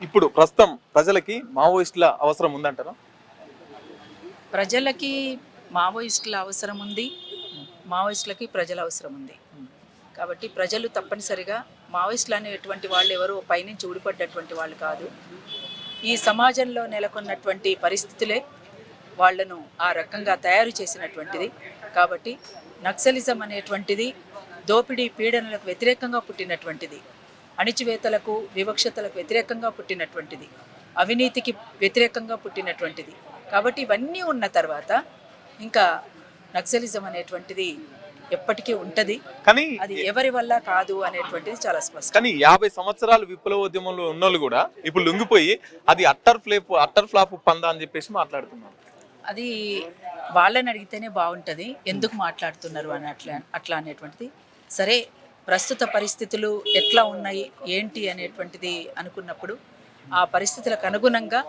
ఇప్పుడు ప్రస్తుతం ప్రజలకి మావోయిస్టుల అవసరం ఉందంటారా? ప్రజలకి మావోయిస్టుల అవసరం ఉంది, మావోయిస్టులకి ప్రజల అవసరం ఉంది. కాబట్టి ప్రజలు తప్పనిసరిగా మావోయిస్టులు అనేటువంటి వాళ్ళు ఎవరో పైనుంచి ఊడిపడ్డటువంటి వాళ్ళు కాదు. ఈ సమాజంలో నెలకొన్నటువంటి పరిస్థితులే వాళ్లను ఆ రకంగా తయారు చేసినటువంటిది. కాబట్టి నక్సలిజం అనేటువంటిది దోపిడీ పీడనలకు వ్యతిరేకంగా పుట్టినటువంటిది, అణిచివేతలకు వివక్షతలకు వ్యతిరేకంగా పుట్టినటువంటిది, అవినీతికి వ్యతిరేకంగా పుట్టినటువంటిది. కాబట్టి ఇవన్నీ ఉన్న తర్వాత ఇంకా నక్సలిజం అనేటువంటిది ఎప్పటికీ ఉంటది, కానీ అది ఎవరి వల్ల కాదు అనేటువంటిది చాలా స్పష్టం. కానీ 50 సంవత్సరాలు విప్లవోద్యమంలో ఉన్నోళ్ళు కూడా ఇప్పుడు లొంగిపోయి అది అట్టర్ ఫ్లాప్ పందా అని చెప్పేసి మాట్లాడుతున్నారు. అది వాళ్ళని అడిగితేనే బాగుంటుంది, ఎందుకు మాట్లాడుతున్నారు అని అట్లా అనేటువంటిది. సరే, ప్రస్తుత పరిస్థితులు ఎట్లా ఉన్నాయి ఏంటి అనేటువంటిది అనుకున్నప్పుడు ఆ పరిస్థితులకు అనుగుణంగా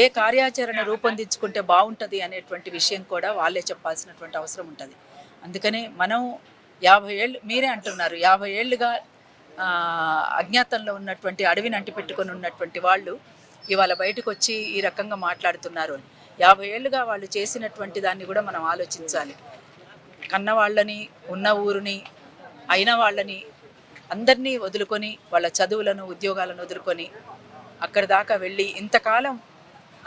ఏ కార్యాచరణ రూపొందించుకుంటే బాగుంటుంది అనేటువంటి విషయం కూడా వాళ్ళే చెప్పాల్సినటువంటి అవసరం ఉంటుంది. అందుకనే మనం 50 ఏళ్ళు, మీరే అంటున్నారు 50 ఏళ్ళుగా అజ్ఞాతంలో ఉన్నటువంటి అడవిని అంటిపెట్టుకొని ఉన్నటువంటి వాళ్ళు ఇవాళ బయటకు వచ్చి ఈ రకంగా మాట్లాడుతున్నారు. 50 ఏళ్ళుగా వాళ్ళు చేసినటువంటి దాన్ని కూడా మనం ఆలోచించాలి. కన్నవాళ్ళని, ఉన్న ఊరుని, అయిన వాళ్ళని అందరినీ వదులుకొని, వాళ్ళ చదువులను ఉద్యోగాలను వదులుకొని అక్కడి దాకా వెళ్ళి ఇంతకాలం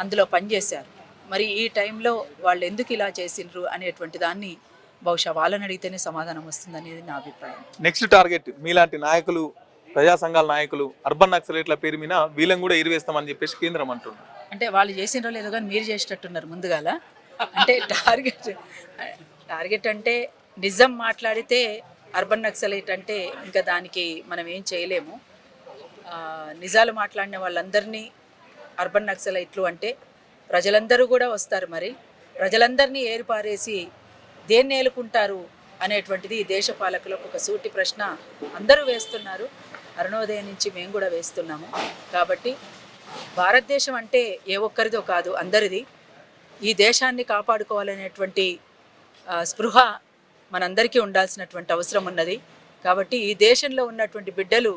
అందులో పనిచేశారు. మరి ఈ టైంలో వాళ్ళు ఎందుకు ఇలా చేసిండ్రు అనేటువంటి దాన్ని బహుశా వాళ్ళని అడిగితేనే సమాధానం వస్తుందనేది నా అభిప్రాయం. నెక్స్ట్ టార్గెట్ మీలాంటి నాయకులు, ప్రజా సంఘాల నాయకులు అర్బన్ నక్సలైట్ల పేరు మీద వీళ్ళని కూడా ఇరివేస్తామని చెప్పేసి కేంద్రం అంటున్నారు. అంటే వాళ్ళు చేసినో లేదో కానీ మీరు చేసేటట్టున్నారు ముందుగాల. అంటే టార్గెట్ అంటే నిజం మాట్లాడితే అర్బన్ నక్సలైట్ అంటే ఇంకా దానికి మనం ఏం చేయలేము. నిజాలు మాట్లాడిన వాళ్ళందరినీ అర్బన్ నక్సలైట్లు అంటే ప్రజలందరూ కూడా వస్తారు. మరి ప్రజలందరినీ ఏరిపారేసి దేన్ని ఏలుకుంటారు అనేటువంటిది దేశ పాలకులకు ఒక సూటి ప్రశ్న అందరూ వేస్తున్నారు. అరుణోదయం నుంచి మేము కూడా వేస్తున్నాము. కాబట్టి భారతదేశం అంటే ఏ ఒక్కరిదో కాదు, అందరిది. ఈ దేశాన్ని కాపాడుకోవాలనేటువంటి స్పృహ మనందరికీ ఉండాల్సినటువంటి అవసరం ఉన్నది. కాబట్టి ఈ దేశంలో ఉన్నటువంటి బిడ్డలు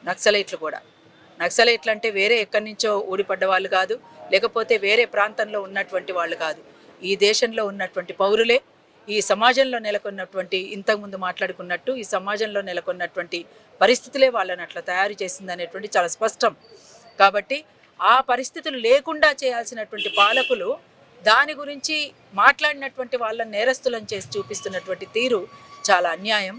నక్సలైట్లు కూడా. నక్సలైట్లు అంటే వేరే ఎక్కడి నుంచో ఊడిపడ్డ వాళ్ళు కాదు, లేకపోతే వేరే ప్రాంతంలో ఉన్నటువంటి వాళ్ళు కాదు. ఈ దేశంలో ఉన్నటువంటి పౌరులే. ఈ సమాజంలో నెలకొన్నటువంటి, ఇంతకుముందు మాట్లాడుకున్నట్టు, ఈ సమాజంలో నెలకొన్నటువంటి పరిస్థితులే వాళ్ళని అట్లా తయారు చేసింది అనేటువంటి చాలా స్పష్టం. కాబట్టి ఆ పరిస్థితులు లేకుండా చేయాల్సినటువంటి పాలకులు దాని గురించి మాట్లాడినటువంటి వాళ్ళని నేరస్తులను చేసి చూపిస్తున్నటువంటి తీరు చాలా అన్యాయం.